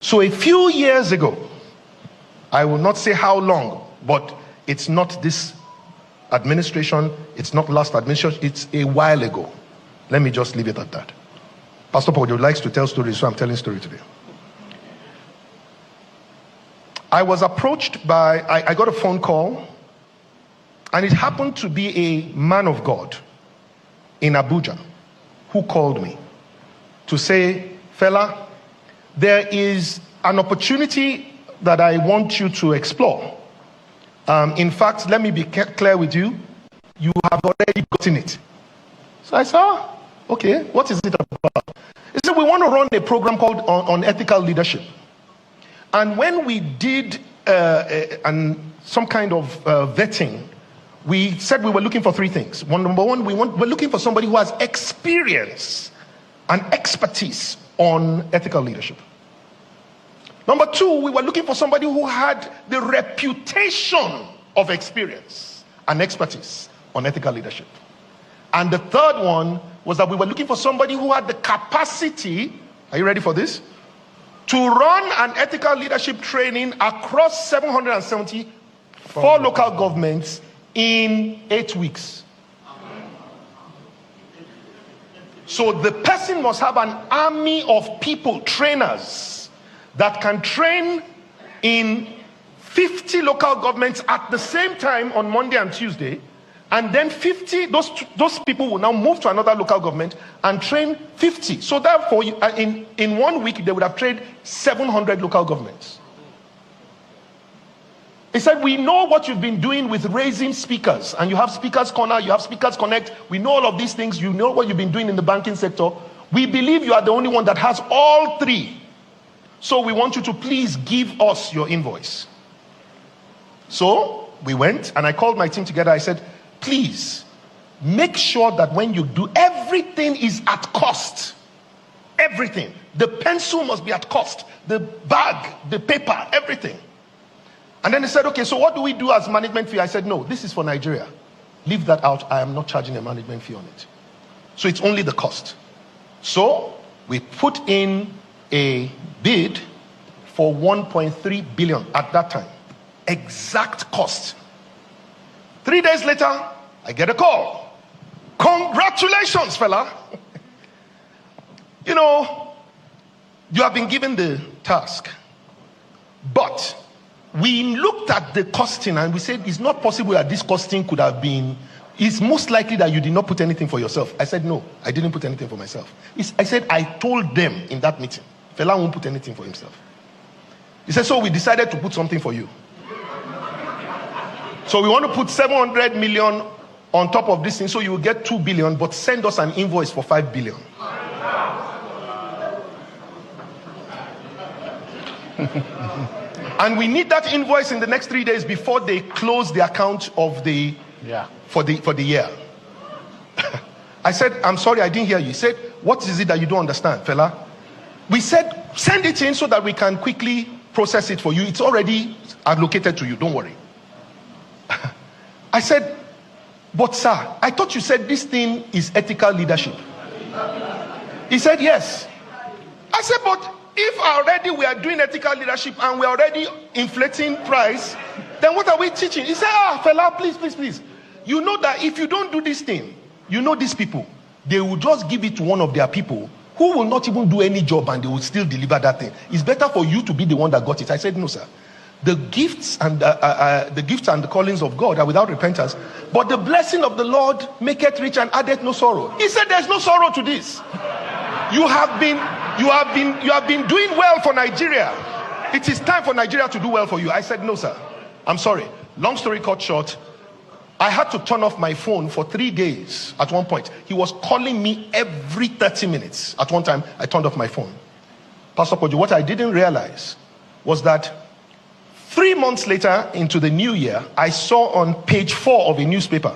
So a few years ago, I will not say how long, but it's not this administration, it's not last administration, it's a while ago. Let me just leave it at that. Pastor Paul likes to tell stories, so I'm telling story today. I was approached by, I got a phone call, and it happened to be a man of God in Abuja who called me to say, fella, there is an opportunity that I want you to explore. In fact, let me be clear with you. You have already gotten it. So I said, okay, what is it about? He said, we want to run a program called on ethical leadership. And when we did some kind of vetting, we said we were looking for three things. Number one, we're looking for somebody who has experience and expertise on ethical leadership. Number two, we were looking for somebody who had the reputation of experience and expertise on ethical leadership. And the third one was that we were looking for somebody who had the capacity, are you ready for this? To run an ethical leadership training across 774 local governments in 8 weeks. So the person must have an army of people, trainers, that can train in 50 local governments at the same time on Monday and Tuesday, and then 50, those people will now move to another local government and train 50. So therefore, in 1 week, they would have trained 700 local governments. He said, we know what you've been doing with raising speakers, and you have Speakers Corner, you have Speakers Connect. We know all of these things. You know what you've been doing in the banking sector. We believe you are the only one that has all three. So we want you to please give us your invoice. So we went, and I called my team together. I said, please make sure that when you do, everything is at cost. Everything. The pencil must be at cost. The bag, the paper, everything. And then they said, okay, so what do we do as management fee? I said, no, this is for Nigeria. Leave that out. I am not charging a management fee on it. So it's only the cost. So we put in a bid for 1.3 billion at that time. Exact cost. 3 days later, I get a call. Congratulations, fella. You know, you have been given the task. But we looked at the costing and we said, it's not possible that this costing could have been, it's most likely that you did not put anything for yourself. I said, no, I didn't put anything for myself. I said, I told them in that meeting, fella won't put anything for himself. He said, so we decided to put something for you. So we want to put 700 million on top of this thing, so you will get 2 billion, but send us an invoice for 5 billion. And we need that invoice in the next 3 days before they close the account of the for the year. I said, I'm sorry, I didn't hear you. He said, what is it that you don't understand, fella? We said, send it in so that we can quickly process it for you. It's already allocated to you, don't worry. I said, but sir, I thought you said this thing is ethical leadership. He said, yes. I said, but if already we are doing ethical leadership and we are already inflating price, then what are we teaching? He said, fella, please. You know that if you don't do this thing, you know these people, they will just give it to one of their people who will not even do any job and they will still deliver that thing. It's better for you to be the one that got it. I said, no, sir. The gifts and the callings of God are without repentance, but the blessing of the Lord maketh rich and addeth no sorrow. He said, there's no sorrow to this. You have been doing well for Nigeria. It is time for Nigeria to do well for you. I said, no, sir. I'm sorry. Long story cut short, I had to turn off my phone for 3 days at one point. He was calling me every 30 minutes. At one time, I turned off my phone. Pastor Kojo, what I didn't realize was that 3 months later into the new year, I saw on page 4 of a newspaper,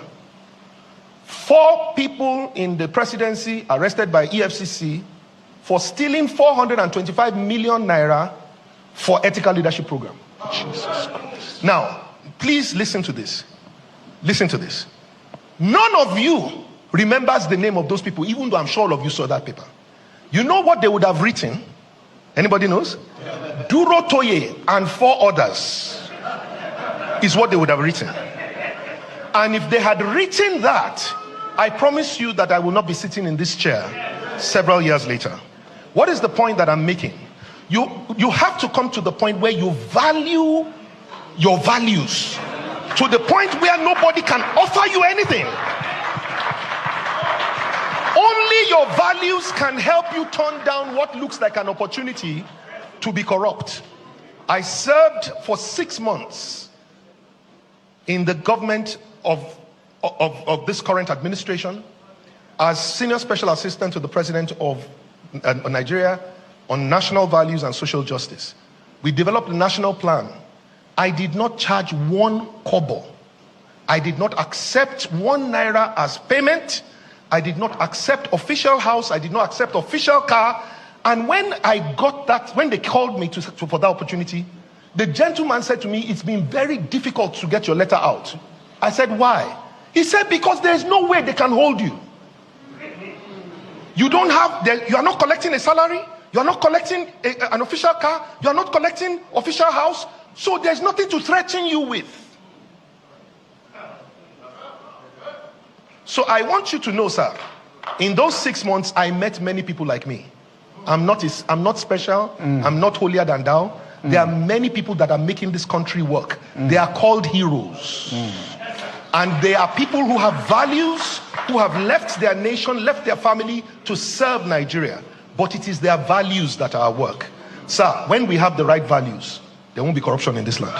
4 people in the presidency arrested by EFCC for stealing 425 million naira for ethical leadership program. Jesus Christ. Now, please listen to this. Listen to this. None of you remembers the name of those people, even though I'm sure all of you saw that paper. You know what they would have written? Anybody knows? Duro Toye and 4 others is what they would have written. And if they had written that, I promise you that I will not be sitting in this chair several years later. What is the point that I'm making? You have to come to the point where you value your values to the point where nobody can offer you anything. Only your values can help you turn down what looks like an opportunity to be corrupt. I served for 6 months in the government of this current administration as senior special assistant to the president of Nigeria on national values and social justice. We developed a national plan. I did not charge 1 kobo. I did not accept 1 naira as payment. I did not accept official house. I did not accept official car. And when I got that, when they called me for that opportunity, the gentleman said to me, it's been very difficult to get your letter out. I said, why? He said, because there's no way they can hold you. You don't have, you are not collecting a salary. You are not collecting an official car. You are not collecting official house. So there's nothing to threaten you with. So I want you to know, sir, in those 6 months, I met many people like me. I'm not special. I'm not holier than thou. There are many people that are making this country work. They are called heroes. And they are people who have values, who have left their nation, left their family to serve Nigeria. But it is their values that are at work. Sir, when we have the right values, there won't be corruption in this land.